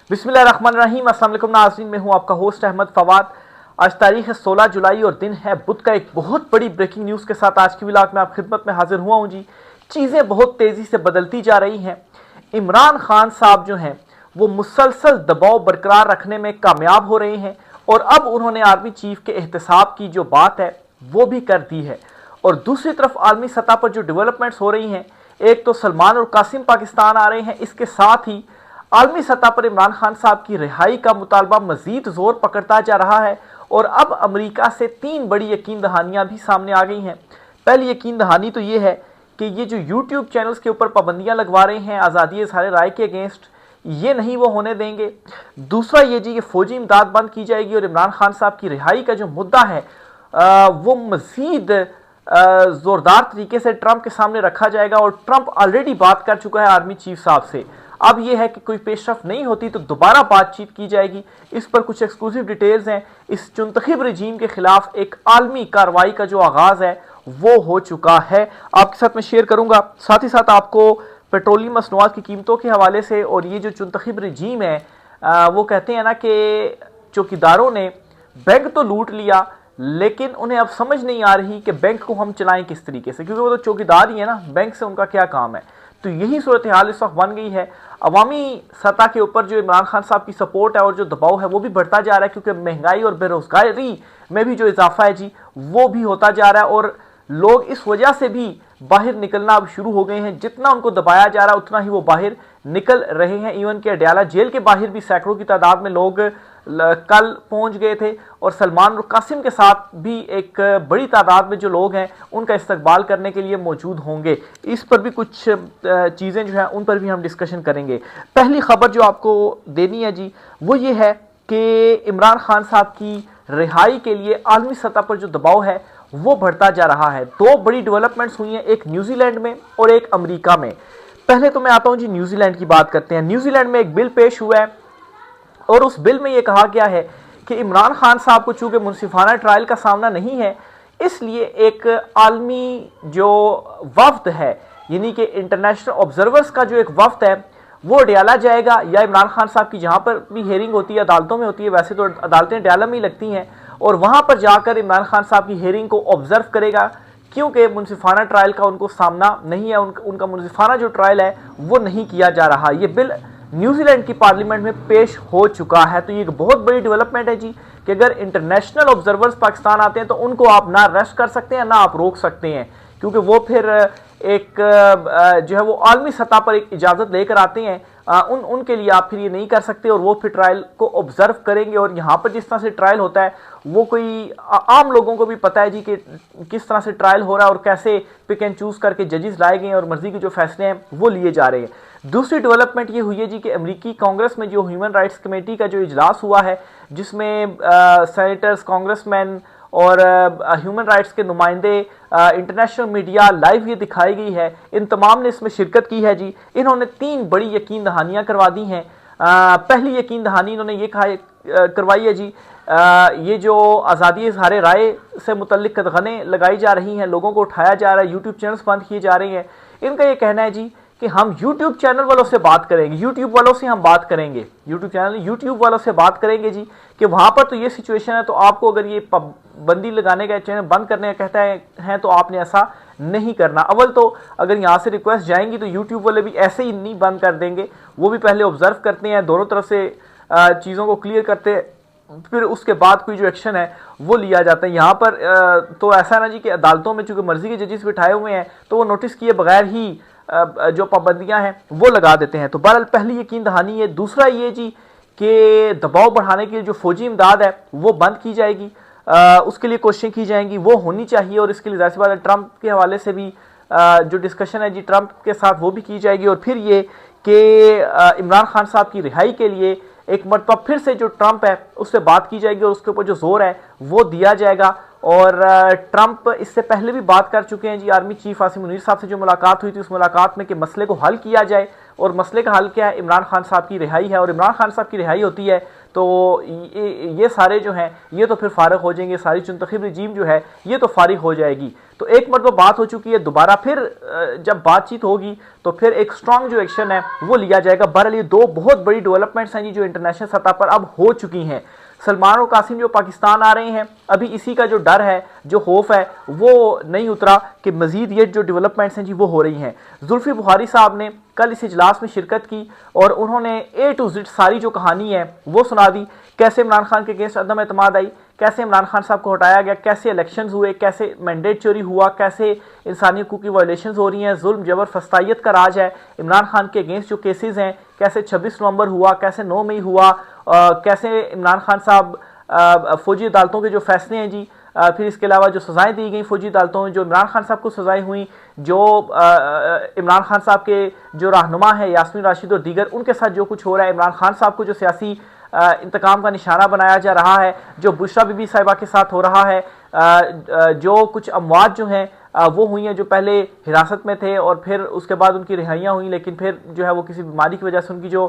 बिस्मिल्लाहिर्रहमानिर्रहीम। अस्सलाम वालेकुम नाज़रीन, मैं हूं आपका होस्ट अहमद फवाद। आज तारीख है 16 जुलाई और दिन है बुध का। एक बहुत बड़ी ब्रेकिंग न्यूज़ के साथ आज की व्लॉग में आप खिदमत में हाजिर हुआ हूं जी। चीज़ें बहुत तेज़ी से बदलती जा रही हैं। इमरान खान साहब जो हैं वो मुसलसल दबाव बरकरार रखने में कामयाब हो रहे हैं और अब उन्होंने आर्मी चीफ के एहतसाब की जो बात है वो भी कर दी है। और दूसरी तरफ आलमी सतह पर जो डेवलपमेंट्स हो रही हैं, एक तो सलमान और कासिम पाकिस्तान आ रहे हैं, इसके साथ ही आलमी सतह पर इमरान खान साहब की रिहाई का मुतालबा मजीद जोर पकड़ता जा रहा है। और अब अमेरिका से 3 बड़ी यकीन दहानियां भी सामने आ गई हैं। पहली यकीन दहानी तो ये है कि ये जो यूट्यूब चैनल्स के ऊपर पाबंदियां लगवा रहे हैं आज़ादी इज़हार राय के अगेंस्ट, ये नहीं वो होने देंगे। दूसरा ये जी कि फौजी इमदाद बंद की जाएगी और इमरान खान साहब की रिहाई का जो मुद्दा है वो मजीद जोरदार तरीके से ट्रंप के सामने रखा जाएगा। और ट्रंप ऑलरेडी बात कर चुका है आर्मी चीफ साहब से। अब यह है कि कोई पेशरफ नहीं होती तो दोबारा बातचीत की जाएगी। इस पर कुछ एक्सक्लूसिव डिटेल्स हैं। इस चुनतखिब रजीम के खिलाफ एक आलमी कार्रवाई का जो आगाज है वो हो चुका है, आपके साथ मैं शेयर करूंगा। साथ ही साथ आपको पेट्रोलियम मसनूआत की कीमतों के हवाले से, और ये जो चुनतखिब रजीम है वो कहते हैं ना कि चौकीदारों ने बैंक तो लूट लिया लेकिन उन्हें अब समझ नहीं आ रही कि बैंक को हम चलाएं किस तरीके से, क्योंकि वो तो चौकीदार ही है ना, बैंक से उनका क्या काम है। तो यही सूरत हाल इस वक्त बन गई है। अवामी सतह के ऊपर जो इमरान खान साहब की सपोर्ट है और जो दबाव है वो भी बढ़ता जा रहा है, क्योंकि महंगाई और बेरोजगारी में भी जो इजाफा है जी वो भी होता जा रहा है। और लोग इस वजह से भी बाहर निकलना अब शुरू हो गए हैं। जितना उनको दबाया जा रहा है उतना ही वो बाहर निकल रहे हैं। इवन के अडयाला जेल के बाहर भी सैकड़ों की तादाद में लोग कल पहुंच गए थे। और सलमान और कासिम के साथ भी एक बड़ी तादाद में जो लोग हैं उनका इस्तकबाल करने के लिए मौजूद होंगे। इस पर भी कुछ चीज़ें जो हैं उन पर भी हम डिस्कशन करेंगे। पहली खबर जो आपको देनी है जी वो ये है कि इमरान खान साहब की रिहाई के लिए आलमी सतह पर जो दबाव है वो बढ़ता जा रहा है। 2 बड़ी डेवलपमेंट्स हुई हैं, एक न्यूजीलैंड में और एक अमेरिका में। पहले तो मैं आता हूं जी न्यूजीलैंड की बात करते हैं। न्यूजीलैंड में एक बिल पेश हुआ है और उस बिल में यह कहा गया है कि इमरान खान साहब को चूंकि मुनसिफाना ट्रायल का सामना नहीं है, इसलिए एक आलमी जो वफ्द है, यानी कि इंटरनेशनल ऑब्जर्वर्स का जो एक वफ्द है वो डयाला जाएगा, या इमरान खान साहब की जहां पर भी हेयरिंग होती है अदालतों में होती है, वैसे तो अदालतें डयाला में ही लगती हैं, और वहां पर जाकर इमरान खान साहब की हेयरिंग को ऑब्जर्व करेगा, क्योंकि मुनसिफाना ट्रायल का उनको सामना नहीं है। उनका मुनसिफाना जो ट्रायल है वो नहीं किया जा रहा। ये बिल न्यूजीलैंड की पार्लियामेंट में पेश हो चुका है। तो ये एक बहुत बड़ी डेवलपमेंट है जी कि अगर इंटरनेशनल ऑब्जर्वर्स पाकिस्तान आते हैं तो उनको आप ना अरेस्ट कर सकते हैं ना आप रोक सकते हैं, क्योंकि वो फिर एक जो है वो आलमी सतह पर एक इजाज़त लेकर आते हैं। उनके लिए आप फिर ये नहीं कर सकते और वो फिर ट्रायल को ऑब्जर्व करेंगे। और यहाँ पर जिस तरह से ट्रायल होता है वो कोई आम लोगों को भी पता है जी कि किस तरह से ट्रायल हो रहा है और कैसे पिक एंड चूज करके जजेस लाए गए हैं और मर्जी के जो फैसले हैं वो लिए जा रहे हैं। दूसरी डेवलपमेंट ये हुई है जी कि अमेरिकी कांग्रेस में जो ह्यूमन राइट्स कमेटी का जो इजलास हुआ है, जिसमें सेनेटर्स, कांग्रेसमैन और ह्यूमन राइट्स के नुमाइंदे, इंटरनेशनल मीडिया लाइव ये दिखाई गई है, इन तमाम ने इसमें शिरकत की है जी। इन्होंने 3 बड़ी यकीन दहानियां करवा दी हैं। पहली यकीन दहानी इन्होंने ये करवाई है जी, ये जो आज़ादी इज़हार राय से मुतल्लिक कदगने लगाई जा रही हैं, लोगों को उठाया जा रहा है, यूट्यूब चैनल्स बंद किए जा रहे हैं। इनका ये कहना है जी कि हम यूट्यूब चैनल वालों से बात करेंगे, यूट्यूब वालों से हम बात करेंगे, यूट्यूब वालों से बात करेंगे जी कि वहां पर तो ये सिचुएशन है, तो आपको अगर ये पाबंदी लगाने का, चैनल बंद करने का कहता है तो आपने ऐसा नहीं करना। अव्वल तो अगर यहाँ से रिक्वेस्ट जाएंगी तो यूट्यूब वाले भी ऐसे ही नहीं बंद कर देंगे, वो भी पहले ऑब्जर्व करते हैं, दोनों तरफ से चीज़ों को क्लियर करते हैं, फिर उसके बाद कोई जो एक्शन है वो लिया जाता है। यहाँ पर तो ऐसा ना जी कि अदालतों में चूंकि मर्जी के जजेस बिठाए हुए हैं तो वो नोटिस किए बगैर ही जो पाबंदियां हैं वो लगा देते हैं। तो बहरहाल पहली यकीन दहानी है। दूसरा ये जी कि दबाव बढ़ाने के लिए जो फौजी इमदाद है वो बंद की जाएगी, उसके लिए कोशिशें की जाएंगी, वो होनी चाहिए। और इसके लिए जाहिर सी बात है ट्रंप के हवाले से भी जो डिस्कशन है जी ट्रंप के साथ वो भी की जाएगी। और फिर ये कि इमरान खान साहब की रिहाई के लिए एक मरतबा फिर से जो ट्रंप है उससे बात की जाएगी और उसके ऊपर जो जोर है वो दिया जाएगा। और ट्रंप इससे पहले भी बात कर चुके हैं जी आर्मी चीफ आसिम मुनीर साहब से जो मुलाकात हुई थी उस मुलाकात में कि मसले को हल किया जाए। और मसले का हल क्या है? इमरान खान साहब की रिहाई है। और इमरान खान साहब की रिहाई होती है तो ये सारे जो हैं ये तो फिर फारिग हो जाएंगे, सारी चुनतखिब रजीम जो है ये तो फारिग हो जाएगी। तो एक मरतबा बात हो चुकी है, दोबारा फिर जब बातचीत होगी तो फिर एक स्ट्रांग जो एक्शन है वो लिया जाएगा। बहरहाल ये दो बहुत बड़ी डेवलपमेंट्स हैं जी जो इंटरनेशनल सतह पर अब हो चुकी हैं। सलमान और कासिम जो पाकिस्तान आ रहे हैं, अभी इसी का जो डर है, जो खौफ है, वो नहीं उतरा कि मजीद ये जो डेवलपमेंट्स हैं जी वो हो रही हैं। जुल्फी बुखारी साहब ने कल इस इजलास में शिरकत की और उन्होंने A to Z सारी जो कहानी है वो सुना दी। कैसे इमरान खान के अगेंस्ट अदम एतमाद आई, कैसे इमरान खान साहब को हटाया गया, कैसे इलेक्शंस हुए, कैसे मैंडेट चोरी हुआ, कैसे इंसानी हकूक की वायलेशंस हो रही हैं, जुल्म जबर फस्तायत का राज है इमरान खान के अगेंस्ट जो केसेस हैं, कैसे 26 नवंबर हुआ, कैसे 9 मई हुआ, कैसे इमरान खान साहब फौजी अदालतों के जो फैसले हैं जी, फिर इसके अलावा जो सज़ाएं दी गई फौजी अदालतों में, जो इमरान खान साहब को सज़ाएं हुई, जो इमरान खान साहब के जो रहनुमा है यास्मीन राशिद और दीगर, उनके साथ जो कुछ हो रहा है, इमरान खान साहब को जो सियासी इंतकाम का निशाना बनाया जा रहा है, जो बुशरा बीबी साहिबा के साथ हो रहा है, जो कुछ अमवात जो हैं वो हुई हैं जो पहले हिरासत में थे और फिर उसके बाद उनकी रिहाइयाँ हुई, लेकिन फिर जो है वो किसी बीमारी की वजह से उनकी जो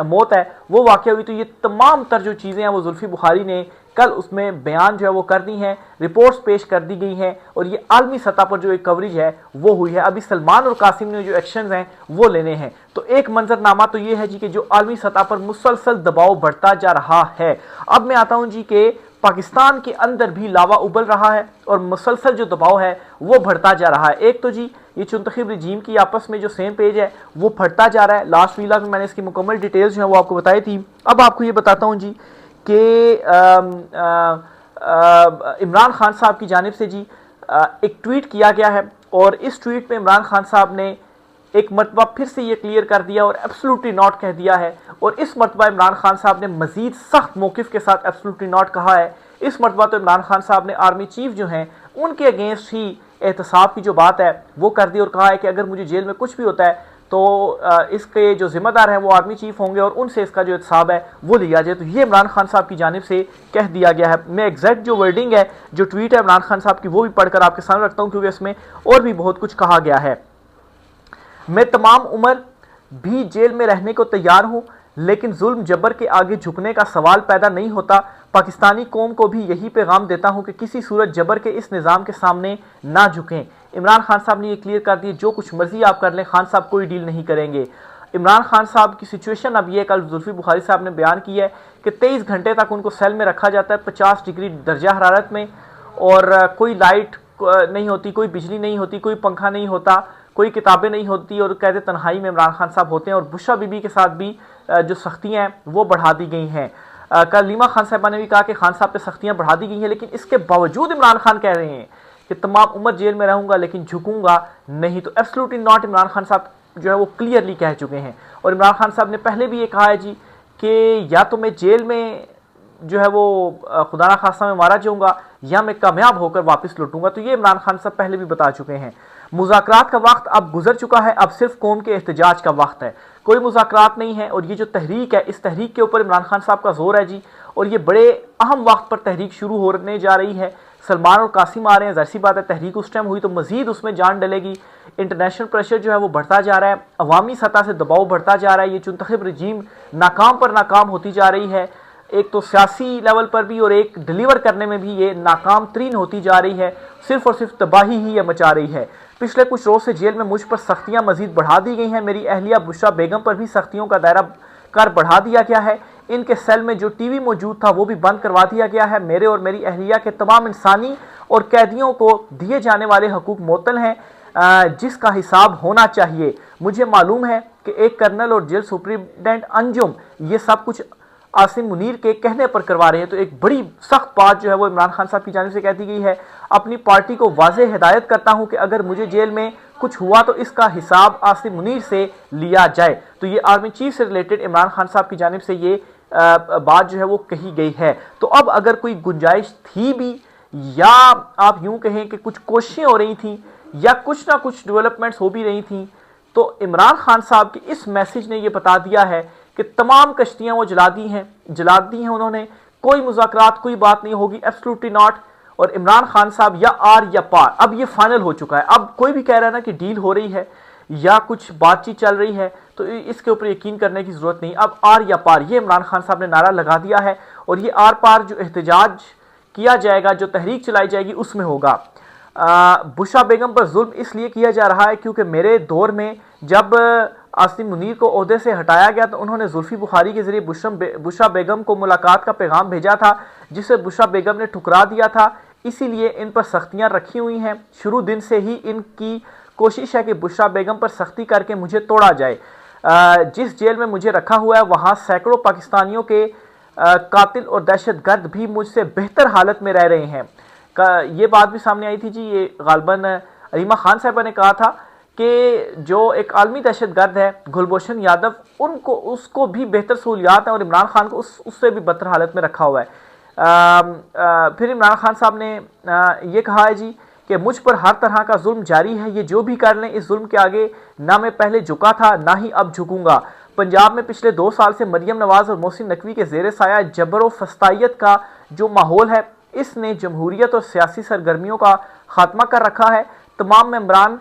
मौत है वो वाक़या हुई। तो ये तमाम तर जो चीज़ें हैं वो जुल्फी बुखारी ने कल उसमें बयान जो है वो कर दी हैं, रिपोर्ट्स पेश कर दी गई हैं और ये आलमी सतह पर जो एक कवरेज है वो हुई है। अभी सलमान और कासिम ने जो एक्शंस हैं वो लेने हैं। तो एक मंजरनामा तो ये है जी कि जो आलमी सतह पर मुसलसल दबाव बढ़ता जा रहा है। अब मैं आता हूँ जी कि पाकिस्तान के अंदर भी लावा उबल रहा है और मुसलसल जो दबाव है वो बढ़ता जा रहा है। एक तो जी ये चुंतखिब रजीम की आपस में जो सेम पेज है वो फटता जा रहा है। लास्ट वीलॉग में मैंने इसकी मुकम्मल डिटेल्स जो है वो आपको बताई थी। अब आपको ये बताता हूँ जी कि इमरान खान साहब की जानिब से जी एक ट्वीट किया गया है और इस ट्वीट में इमरान खान साहब ने एक मरतबा फिर से ये क्लियर कर दिया और एब्सोल्युटली नॉट कह दिया है। और इस मरतबा इमरान खान साहब ने मजीद सख्त मौक़िफ़ के साथ एब्सोल्युटली नॉट कहा है। इस मरतबा तो इमरान खान साहब ने आर्मी चीफ जो हैं उनके अगेंस्ट ही एहतसाब की जो बात है वो कर दी और कहा है कि अगर मुझे जेल में कुछ भी होता है तो इसके जो जिम्मेदार हैं वो आर्मी चीफ होंगे और उनसे इसका जो एहतसाब है वो लिया जाए। तो ये इमरान खान साहब की जानिब से कह दिया गया है। मैं एग्जैक्ट जो वर्डिंग है, जो ट्वीट है इमरान खान साहब की, वो भी पढ़कर आपके सामने रखता हूँ क्योंकि इसमें और भी बहुत कुछ कहा गया है। मैं तमाम उम्र भी जेल में रहने को तैयार हूँ, लेकिन जुल्म जबर के आगे झुकने का सवाल पैदा नहीं होता। पाकिस्तानी कौम को भी यही पैगाम देता हूँ कि किसी सूरत जबर के इस निज़ाम के सामने ना झुकें। इमरान खान साहब ने ये क्लियर कर दिया, जो कुछ मर्जी आप कर लें, खान साहब कोई डील नहीं करेंगे। इमरान खान साहब की सिचुएशन अब ये, कल जुल्फी बुखारी साहब ने बयान किया है कि 23 घंटे तक उनको सेल में रखा जाता है 50 डिग्री दर्जा हरारत में, और कोई लाइट नहीं होती, कोई बिजली नहीं होती, कोई पंखा नहीं होता, कोई किताबें नहीं होती, और कहते तन्हाई में इमरान खान साहब होते हैं। और बुशरा बीबी के साथ भी जो सख्तियाँ हैं वो बढ़ा दी गई हैं। कल लीमा खान साहबा ने भी कहा कि खान साहब पे सख्तियाँ बढ़ा दी गई हैं, लेकिन इसके बावजूद इमरान खान कह रहे हैं कि तमाम उम्र जेल में रहूँगा लेकिन झुकूंगा नहीं। तो एब्सोल्युटली नॉट, इमरान खान साहब जो है वो क्लियरली कह चुके हैं। और इमरान खान साहब ने पहले भी ये कहा है जी कि या तो मैं जेल में जो है वो खुदा ना खास्ता में मारा जाऊँगा या मैं कामयाब होकर वापस लौटूंगा। तो ये इमरान खान साहब पहले भी बता चुके हैं। मुज़ाकरात का वक्त अब गुजर चुका है, अब सिर्फ कौम के एहतजाज का वक्त है, कोई मुज़ाकरात नहीं है। और ये जो तहरीक है, इस तहरीक के ऊपर इमरान खान साहब का जोर है जी, और ये बड़े अहम वक्त पर तहरीक शुरू होने जा रही है। सलमान और कासिम आ रहे हैं, ज़ाहिर सी बात है तहरीक उस टाइम हुई तो मजीद उसमें जान डलेगी। इंटरनेशनल प्रेशर जो है वो बढ़ता जा रहा है, अवामी सतह से दबाव बढ़ता जा रहा है। ये चुंतखिब रजीम नाकाम पर नाकाम होती जा रही है, एक तो सियासी लेवल पर भी और एक डिलीवर करने में भी ये नाकाम तरीन होती जा रही है। सिर्फ और सिर्फ तबाही ही ये मचा रही है। पिछले कुछ रोज़ से जेल में मुझ पर सख्तियाँ मजीद बढ़ा दी गई हैं। मेरी अहलिया बुशरा बेगम पर भी सख्तियों का दायरा कर बढ़ा दिया गया है। इनके सेल में जो टीवी मौजूद था वो भी बंद करवा दिया गया है। मेरे और मेरी अहलिया के तमाम इंसानी और कैदियों को दिए जाने वाले हकूक मुअत्तल हैं, जिसका हिसाब होना चाहिए। मुझे मालूम है कि एक कर्नल और जेल सुप्रिटेंडेंट अंजुम ये सब कुछ आसिम मुनीर के कहने पर करवा रहे हैं। तो एक बड़ी सख्त बात जो है वो इमरान खान साहब की जानिब से कह दी गई है। अपनी पार्टी को वाज़ेह हिदायत करता हूं कि अगर मुझे जेल में कुछ हुआ तो इसका हिसाब आसिम मुनीर से लिया जाए। तो ये आर्मी चीफ से रिलेटेड इमरान खान साहब की जानिब से ये बात जो है वो कही गई है। तो अब अगर कोई गुंजाइश थी भी, या आप यूं कहें कि कुछ कोशिशें हो रही थी या कुछ ना कुछ डेवलपमेंट्स हो भी रही थी, तो इमरान खान साहब के इस मैसेज ने ये बता दिया है कि तमाम कश्तियां वो जला दी हैं उन्होंने। कोई मुज़ाकरात, कोई बात नहीं होगी, एब्सोल्युटली नॉट। और इमरान खान साहब या आर या पार, अब ये फाइनल हो चुका है। अब कोई भी कह रहा है ना कि डील हो रही है या कुछ बातचीत चल रही है, तो इसके ऊपर यकीन करने की ज़रूरत नहीं। अब आर या पार, ये इमरान खान साहब ने नारा लगा दिया है। और ये आर पार जो एहतजाज किया जाएगा, जो तहरीक चलाई जाएगी, उसमें होगा। बुशरा बेगम पर जुल्म इसलिए किया जा रहा है क्योंकि मेरे दौर में जब आसिम मुनीर को ओहदे से हटाया गया तो उन्होंने जुल्फी बुखारी के जरिए बुशरा बेगम को मुलाकात का पैगाम भेजा था, जिसे बुशरा बेगम ने ठुकरा दिया था। इसीलिए इन पर सख्तियां रखी हुई हैं। शुरू दिन से ही इनकी कोशिश है कि बुशरा बेगम पर सख्ती करके मुझे तोड़ा जाए। जिस जेल में मुझे रखा हुआ है वहाँ सैकड़ों पाकिस्तानियों के कातिल और दहशतगर्द भी मुझसे बेहतर हालत में रह रहे हैं। ये बात भी सामने आई थी जी, ये गालबन अलीमा खान साहबा ने कहा था कि जो एक आलमी दहशतगर्द है गुलभूषण यादव, उसको भी बेहतर सहूलियात हैं और इमरान खान को उससे भी बदतर हालत में रखा हुआ है। फिर इमरान खान साहब ने ये कहा है जी कि मुझ पर हर तरह का जुल्म जारी है, ये जो भी कर लें इस जुल्म के आगे ना मैं पहले झुका था ना ही अब झुकूंगा। पंजाब में पिछले 2 साल से मरियम नवाज और मोहसिन नकवी के जेर साया जबर फस्तायत का जो माहौल है, इसने जमहूरियत और सियासी सरगर्मियों का खात्मा कर रखा है। तमाम मेंबरान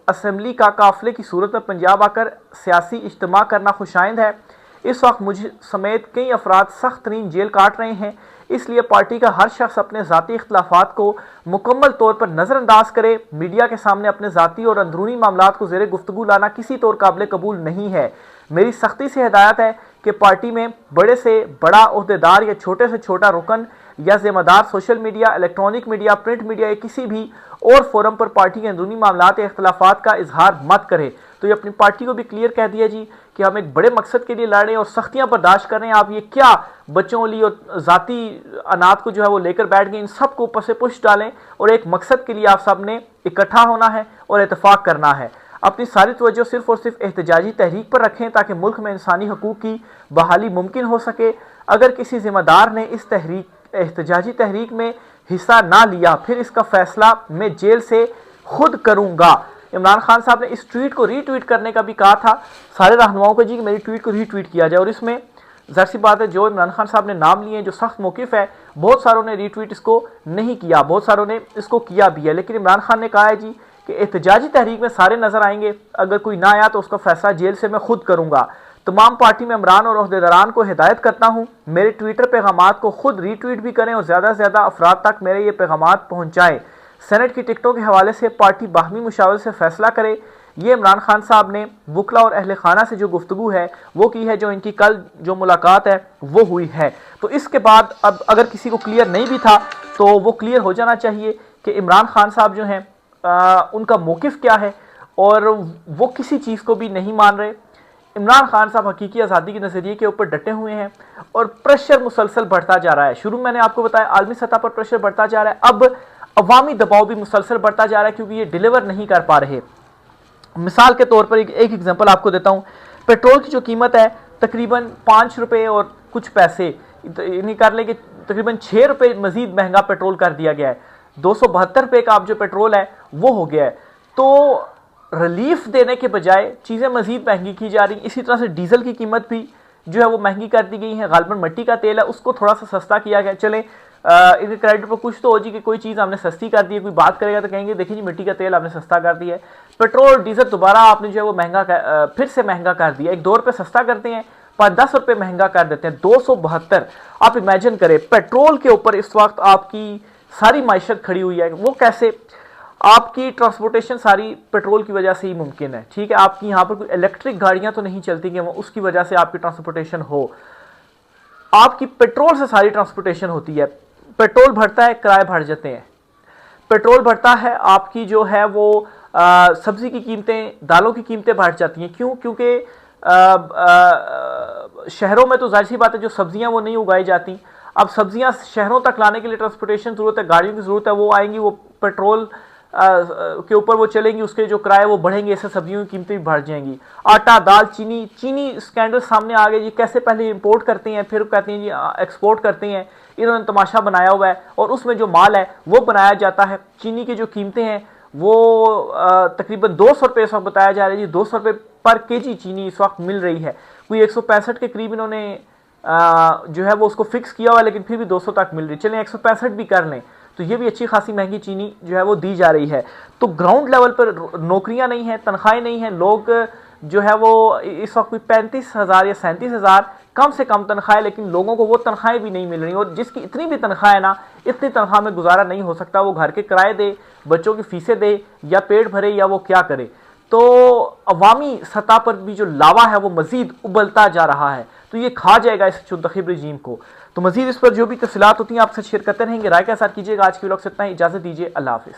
असम्बली का काफिले की सूरत में पंजाब आकर सियासी इज्तिमा करना खुशाइंद है। इस वक्त मुझ समेत कई अफराद सख्त तरीन जेल काट रहे हैं, इसलिए पार्टी का हर शख्स अपने ज़ाती इख्तलाफात को मुकम्मल तौर पर नज़रअंदाज करे। मीडिया के सामने अपने ज़ाती और अंदरूनी मामलात को ज़ेरे गुफ्तगू लाना किसी तौर काबिल कबूल नहीं है। मेरी सख्ती से हिदायत है कि पार्टी में बड़े से बड़ा ओहदेदार या छोटे से छोटा रुकन या जिम्मेदार social media, electronic media, print media या किसी भी और फोरम पर पार्टी के अंदरूनी मामलात या इख्तलाफात का इजहार मत करे। तो ये अपनी पार्टी को भी क्लियर कह दिया जी कि हम एक बड़े मकसद के लिए लड़ रहे हैं और सख्तियां बर्दाश्त कर रहे हैं। आप ये क्या बच्चों वाली और ज़ाती अनाथ को जो है वो लेकर बैठ गए, इन सब को ऊपर से पुश डालें और एक मकसद के लिए आप सब ने इकट्ठा होना है और इतफाक़ करना है। अपनी सारी तवज्जो सिर्फ और सिर्फ एहतजाजी तहरीक पर रखें ताकि मुल्क में इंसानी हकूक़ की बहाली मुमकिन हो सके। अगर किसी जिम्मेदार ने इस एहतजाजी तहरीक में हिस्सा ना लिया फिर इसका फैसला मैं जेल से खुद करूंगा। इमरान खान साहब ने इस ट्वीट को रीट्वीट करने का भी कहा था सारे रहनुमाओं को जी कि मेरी ट्वीट को रीट्वीट किया जाए, और इसमें ज़ाहिर सी बात है जो इमरान खान साहब ने नाम लिए, जो सख्त मौक़िफ़ है, बहुत सारों ने रीट्वीट इसको नहीं किया, बहुत सारों ने इसको किया भी है, लेकिन इमरान खान ने कहा है जी कि एहतजाजी तहरीक में सारे नज़र आएंगे, अगर कोई ना आया तो उसका फैसला जेल से मैं खुद करूंगा। तमाम पार्टी मेंबरान और ओहदेदारान को हिदायत करता हूँ मेरे ट्विटर पैगामात को खुद रीट्वीट भी करें और ज़्यादा से ज़्यादा अफराद तक मेरे ये पैगामात पहुँचाएँ। सेनेट की टिकटों के हवाले से पार्टी बाहमी मुशावरे से फैसला करे। ये इमरान खान साहब ने वकला और अहले खाना से जो गुफ्तगू है वो की है, जो इनकी कल जो मुलाकात है वो हुई है। तो इसके बाद अब अगर किसी को क्लियर नहीं भी था तो वो क्लियर हो जाना चाहिए कि इमरान खान साहब जो हैं उनका मौक़िफ़ क्या है और वो किसी चीज़ को भी नहीं मान रहे। इमरान खान साहब हकीकी आज़ादी के नज़रिए के ऊपर डटे हुए हैं और प्रेशर मुसलसल बढ़ता जा रहा है। शुरू में मैंने आपको बताया आलमी सतह पर प्रेशर बढ़ता जा रहा है, अब अवामी दबाव भी मुसलसल बढ़ता जा रहा है क्योंकि ये डिलीवर नहीं कर पा रहे। मिसाल के तौर पर एक एग्जांपल आपको देता हूँ। पेट्रोल की जो कीमत है तकरीबन 5 रुपये और कुछ पैसे, यानी कर लें कि तकरीबन 6 रुपये मज़ीद महंगा पेट्रोल कर दिया गया है। 272 रुपये का अब जो पेट्रोल है वो हो गया है। तो रिलीफ देने के बजाय चीज़ें मज़ीद महंगी की जा रही। इसी तरह से डीजल की कीमत भी जो है वो महंगी कर दी गई है। गालबन मिट्टी का तेल है उसको थोड़ा सा सस्ता किया गया। चले इनके क्रेडिट पर कुछ तो हो जी कि कोई चीज़ हमने सस्ती कर दी है, कोई बात करेगा तो कहेंगे देखिए जी मिट्टी का तेल आपने सस्ता कर दिया है। पेट्रोल डीजल दोबारा आपने जो है वो महंगा फिर से महंगा कर दिया। एक 2 रुपये सस्ता करते हैं 5-10 रुपये महंगा कर देते हैं। 272 आप इमेजिन करें पेट्रोल के ऊपर इस वक्त आपकी सारी माइशत खड़ी हुई है। वो कैसे? आपकी ट्रांसपोर्टेशन सारी पेट्रोल की वजह से ही मुमकिन है। ठीक है, आपकी यहाँ पर कोई इलेक्ट्रिक गाड़ियाँ तो नहीं चलती कि वो उसकी वजह से आपकी ट्रांसपोर्टेशन हो। आपकी पेट्रोल से सारी ट्रांसपोर्टेशन होती है। पेट्रोल भरता है, किराए बढ़ जाते हैं। पेट्रोल बढ़ता है, आपकी जो है वो सब्जी की कीमतें, दालों की कीमतें बढ़ जाती हैं। क्यों? क्योंकि शहरों में तो जाहिर सी बात है जो सब्जियां वो नहीं उगाई जाती। अब सब्जियां शहरों तक लाने के लिए ट्रांसपोर्टेशन ज़रूरत है, गाड़ियों की ज़रूरत है। वो आएंगी, वो पेट्रोल के ऊपर वो चलेंगी, उसके जो किराए वो बढ़ेंगे, इससे सब्जियों की कीमतें भी बढ़ जाएंगी। आटा, दाल, चीनी स्कैंडल सामने आ गए जी। कैसे पहले इंपोर्ट करते हैं फिर कहते हैं जी एक्सपोर्ट करते हैं। इन्होंने तमाशा बनाया हुआ है और उसमें जो माल है वो बनाया जाता है। चीनी की जो कीमतें हैं वो तकरीबन 200 रुपये इस वक्त बताया जा रहा है जी। 200 रुपये पर केजी चीनी इस वक्त मिल रही है। कोई 165 के करीब इन्होंने जो है वो उसको फिक्स किया हुआ है, लेकिन फिर भी 200 तक मिल रही है। चलें 165 भी कर लें तो ये भी अच्छी खासी महंगी चीनी जो है वो दी जा रही है। तो ग्राउंड लेवल पर नौकरियां नहीं हैं, तनख्वाहें नहीं हैं, लोग जो है वो इस वक्त भी 35,000 या 37,000 कम से कम तनख्वाह है, लेकिन लोगों को वो तनख्वाहें भी नहीं मिल रही। और जिसकी इतनी भी तनख्वाह है ना, इतनी तनख्वाह में गुजारा नहीं हो सकता। वो घर के किराए दे, बच्चों की फीसें दे, या पेट भरे, या वो क्या करे। तो अवामी सतह पर भी जो लावा है वो मजीद उबलता जा रहा है, तो ये खा जाएगा इस मुंतखब रजीम को। तो मजीद इस पर जो भी तफसीलात होती हैं आपसे शेयर करते रहेंगे। राय के साथ कीजिएगा। आज की व्लॉग से इतना ही, इजाजत दीजिए। अल्लाह हाफिज़।